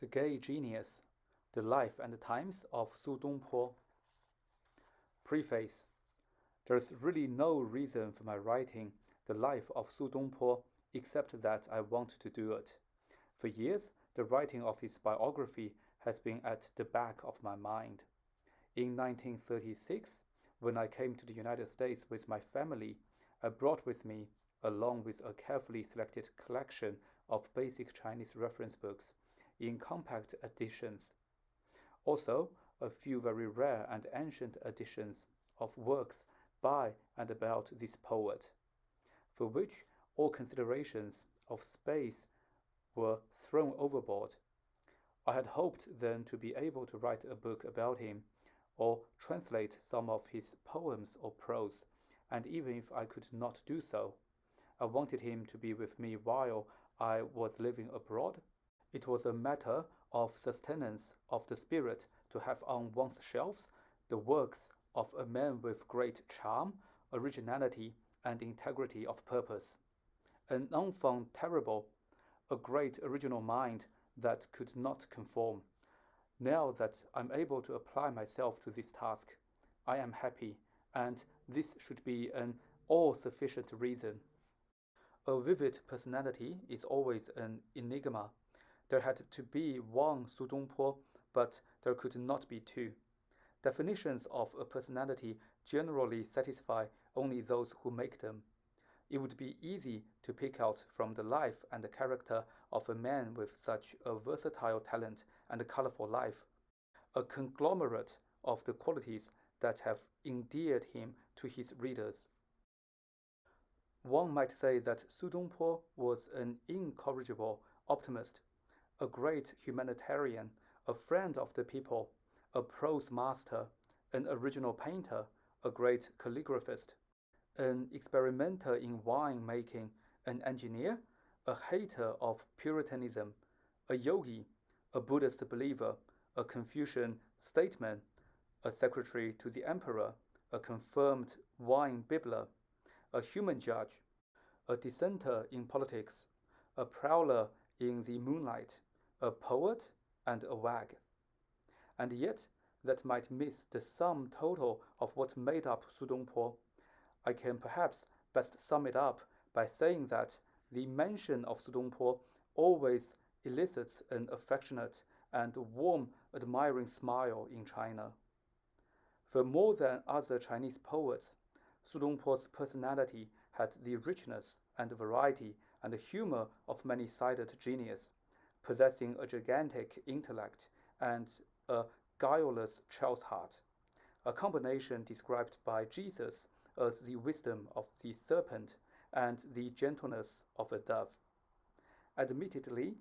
The Gay Genius, The Life and Times of Su Dongpo. Preface. There's really no reason for my writing The Life of Su Dongpo except that I want to do it. For years, the writing of his biography has been at the back of my mind. In 1936, when I came to the United States with my family, I brought with me, along with a carefully selected collection of basic Chinese reference books in compact editions. Also, a few very rare and ancient editions of works by and about this poet, for which all considerations of space were thrown overboard. I had hoped then to be able to write a book about him, or translate some of his poems or prose, and even if I could not do so, I wanted him to be with me while I was living abroad. It was a matter of sustenance of the spirit to have on one's shelves the works of a man with great charm, originality, and integrity of purpose, an enfant terrible, a great original mind that could not conform. Now that I'm able to apply myself to this task, I am happy, and this should be an all-sufficient reason. A vivid personality is always an enigma. There had to be one Su Dongpo, but there could not be two. Definitions of a personality generally satisfy only those who make them. It would be easy to pick out from the life and the character of a man with such a versatile talent and a colorful life, a conglomerate of the qualities that have endeared him to his readers. One might say that Su Dongpo was an incorrigible optimist, a great humanitarian, a friend of the people, a prose master, an original painter, a great calligraphist, an experimenter in wine making, an engineer, a hater of Puritanism, a yogi, a Buddhist believer, a Confucian statesman, a secretary to the emperor, a confirmed wine bibbler, a human judge, a dissenter in politics, a prowler in the moonlight, a poet and a wag. And yet, that might miss the sum total of what made up Su Dongpo. I can perhaps best sum it up by saying that the mention of Su Dongpo always elicits an affectionate and warm, admiring smile in China. For more than other Chinese poets, Su Dongpo's personality had the richness and variety and humor of many-sided genius, possessing a gigantic intellect and a guileless child's heart, a combination described by Jesus as the wisdom of the serpent and the gentleness of a dove. Admittedly,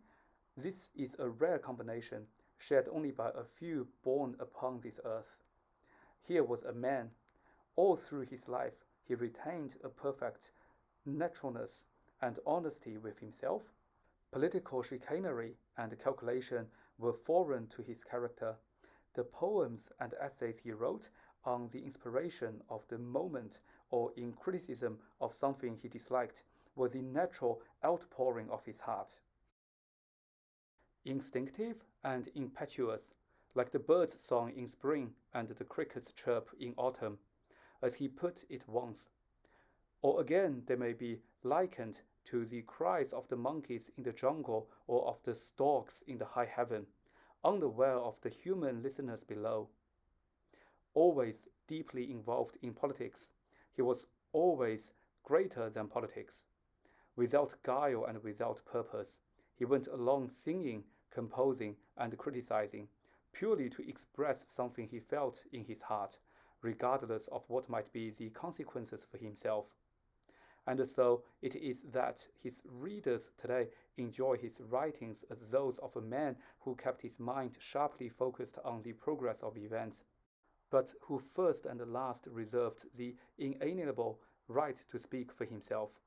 this is a rare combination shared only by a few born upon this earth. Here was a man. All through his life, he retained a perfect naturalness and honesty with himself. Political chicanery and calculation were foreign to his character. The poems and essays he wrote on the inspiration of the moment or in criticism of something he disliked were the natural outpouring of his heart. Instinctive and impetuous, like the bird's song in spring and the cricket's chirp in autumn, as he put it once. Or again, they may be likened to the cries of the monkeys in the jungle or of the storks in the high heaven, unaware of the human listeners below. Always deeply involved in politics, he was always greater than politics. Without guile and without purpose, he went along singing, composing, and criticizing, purely to express something he felt in his heart, regardless of what might be the consequences for himself. And so it is that his readers today enjoy his writings as those of a man who kept his mind sharply focused on the progress of events, but who first and last reserved the inalienable right to speak for himself.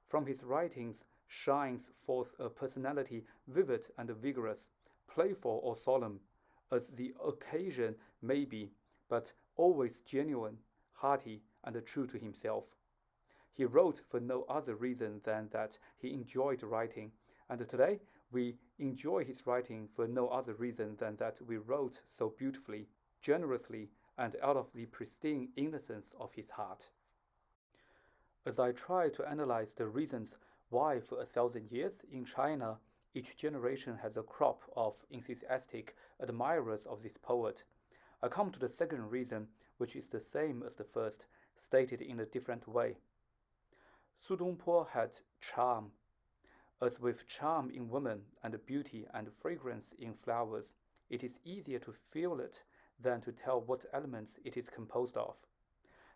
From his writings shines forth a personality vivid and vigorous, playful or solemn, as the occasion may be, but always genuine, hearty, and true to himself. He wrote for no other reason than that he enjoyed writing, and today we enjoy his writing for no other reason than that we wrote so beautifully, generously, and out of the pristine innocence of his heart. As I try to analyze the reasons why for 1,000 years in China each generation has a crop of enthusiastic admirers of this poet, I come to the second reason, which is the same as the first, stated in a different way. Su Dongpo had charm. As with charm in women and beauty and fragrance in flowers, it is easier to feel it than to tell what elements it is composed of.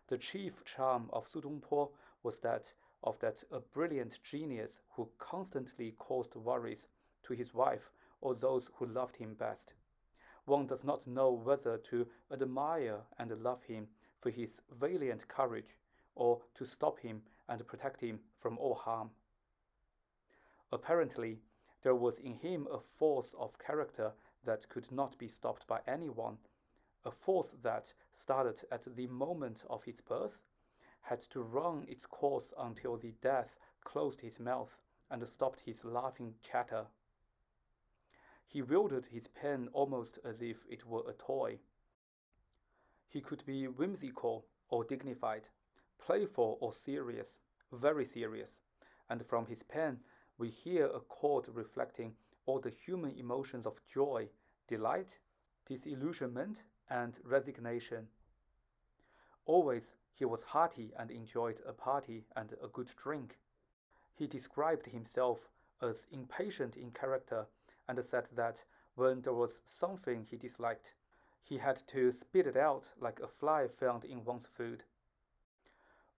The chief charm of Su Dongpo was that of a brilliant genius who constantly caused worries to his wife or those who loved him best. One does not know whether to admire and love him for his valiant courage or to stop him and protect him from all harm. Apparently, there was in him a force of character that could not be stopped by anyone, a force that started at the moment of his birth, had to run its course until the death closed his mouth and stopped his laughing chatter. He wielded his pen almost as if it were a toy. He could be whimsical or dignified, playful or serious, very serious, and from his pen we hear a chord reflecting all the human emotions of joy, delight, disillusionment, and resignation. Always he was hearty and enjoyed a party and a good drink. He described himself as impatient in character and said that when there was something he disliked, he had to spit it out like a fly found in one's food.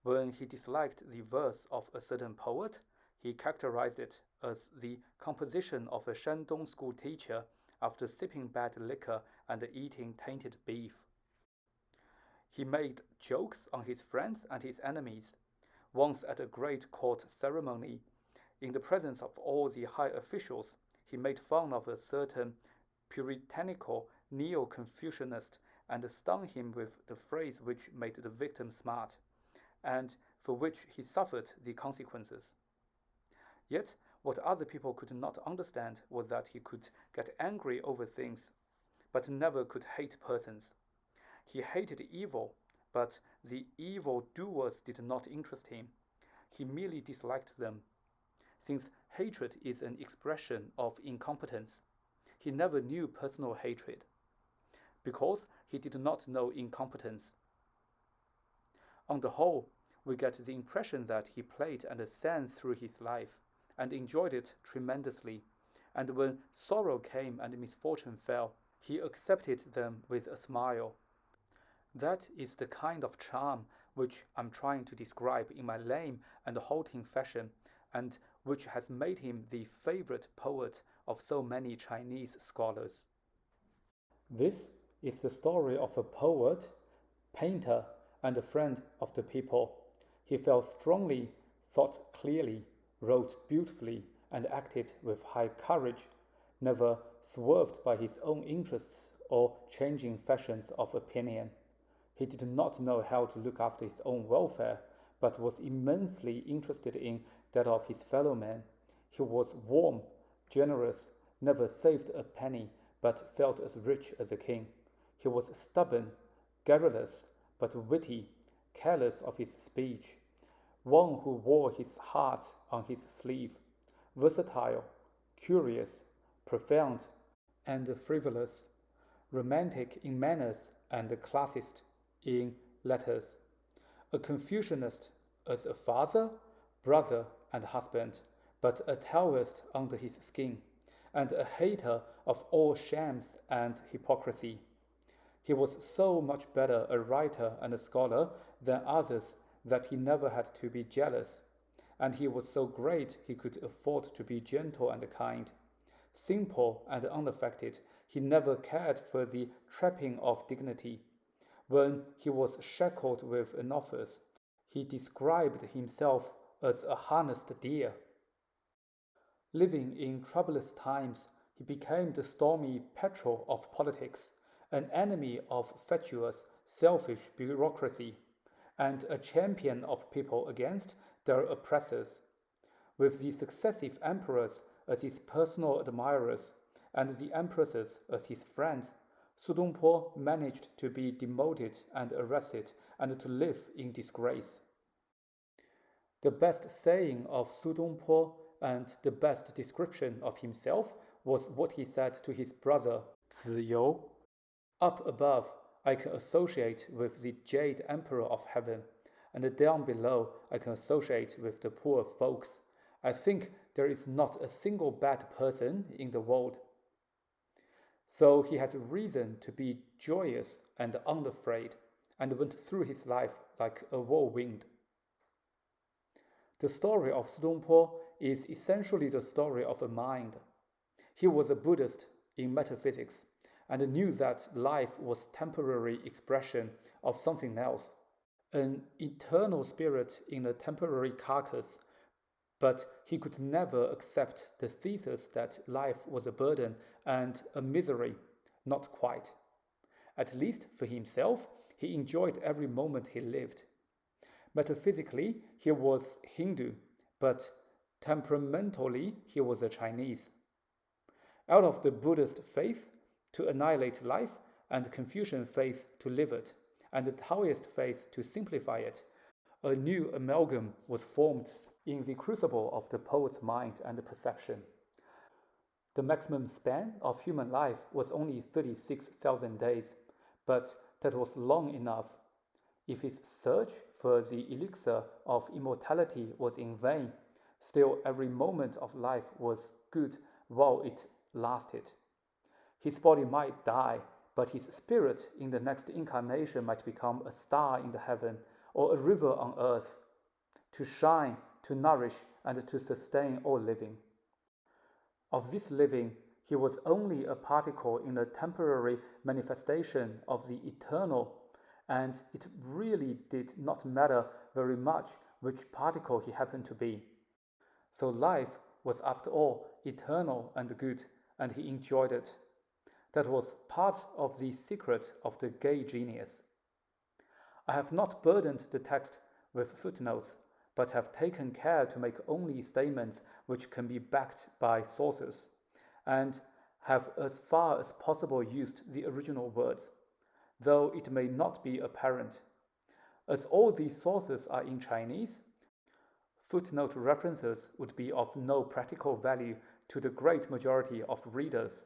When he disliked the verse of a certain poet, he characterized it as the composition of a Shandong school teacher after sipping bad liquor and eating tainted beef. He made jokes on his friends and his enemies. Once at a great court ceremony, in the presence of all the high officials, he made fun of a certain puritanical neo-Confucianist and stung him with the phrase which made the victim smart, and for which he suffered the consequences. Yet, what other people could not understand was that he could get angry over things, but never could hate persons. He hated evil, but the evil doers did not interest him. He merely disliked them. Since hatred is an expression of incompetence, he never knew personal hatred, because he did not know incompetence. On the whole, we get the impression that he played and sang through his life, and enjoyed it tremendously, and when sorrow came and misfortune fell, he accepted them with a smile. That is the kind of charm which I'm trying to describe in my lame and halting fashion, and which has made him the favorite poet of so many Chinese scholars. This is the story of a poet, painter, and a friend of the people. He felt strongly, thought clearly, wrote beautifully, and acted with high courage, never swerved by his own interests or changing fashions of opinion. He did not know how to look after his own welfare, but was immensely interested in that of his fellow men. He was warm, generous, never saved a penny, but felt as rich as a king. He was stubborn, garrulous, but witty, careless of his speech, one who wore his heart on his sleeve, versatile, curious, profound, and frivolous, romantic in manners and classist in letters, a Confucianist as a father, brother, and husband, but a Taoist under his skin, and a hater of all shams and hypocrisy. He was so much better a writer and a scholar than others that he never had to be jealous, and he was so great he could afford to be gentle and kind. Simple and unaffected, he never cared for the trapping of dignity. When he was shackled with an office, he described himself as a harnessed deer. Living in troublous times, he became the stormy petrel of politics, an enemy of fatuous, selfish bureaucracy, and a champion of people against their oppressors. With the successive emperors, as his personal admirers and the empresses as his friends, Su Dongpo managed to be demoted and arrested and to live in disgrace. The best saying of Su Dongpo and the best description of himself was what he said to his brother Ziyou. Up above, I can associate with the Jade Emperor of Heaven, and down below I can associate with the poor folks. I think there is not a single bad person in the world. So he had reason to be joyous and unafraid, and went through his life like a whirlwind. The story of Su Dongpo is essentially the story of a mind. He was a Buddhist in metaphysics, and knew that life was temporary expression of something else, an eternal spirit in a temporary carcass, but he could never accept the thesis that life was a burden and a misery, not quite. At least for himself, he enjoyed every moment he lived. Metaphysically, he was Hindu, but temperamentally, he was a Chinese. Out of the Buddhist faith, to annihilate life, and Confucian faith to live it, and the Taoist faith to simplify it, a new amalgam was formed in the crucible of the poet's mind and perception. The maximum span of human life was only 36,000 days, but that was long enough. If his search for the elixir of immortality was in vain, still every moment of life was good while it lasted. His body might die, but his spirit in the next incarnation might become a star in the heaven or a river on earth, to shine, to nourish, and to sustain all living. Of this living, he was only a particle in a temporary manifestation of the eternal, and it really did not matter very much which particle he happened to be. So life was after all eternal and good, and he enjoyed it. That was part of the secret of the gay genius. I have not burdened the text with footnotes, but have taken care to make only statements which can be backed by sources, and have as far as possible used the original words, though it may not be apparent. As all these sources are in Chinese, footnote references would be of no practical value to the great majority of readers.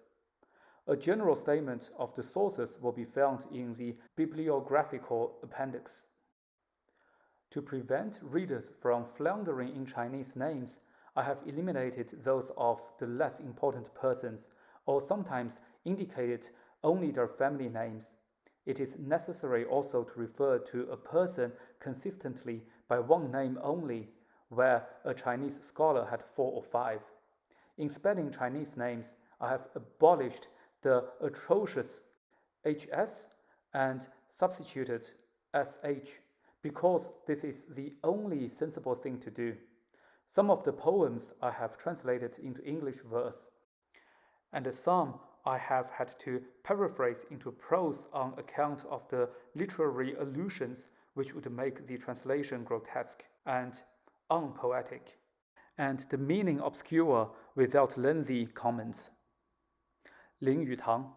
A general statement of the sources will be found in the bibliographical appendix. To prevent readers from floundering in Chinese names, I have eliminated those of the less important persons, or sometimes indicated only their family names. It is necessary also to refer to a person consistently by one name only, where a Chinese scholar had 4 or 5. In spelling Chinese names, I have abolished the atrocious HS and substituted SH, because this is the only sensible thing to do. Some of the poems I have translated into English verse, and some I have had to paraphrase into prose on account of the literary allusions which would make the translation grotesque and unpoetic, and the meaning obscure without lengthy comments. 林语堂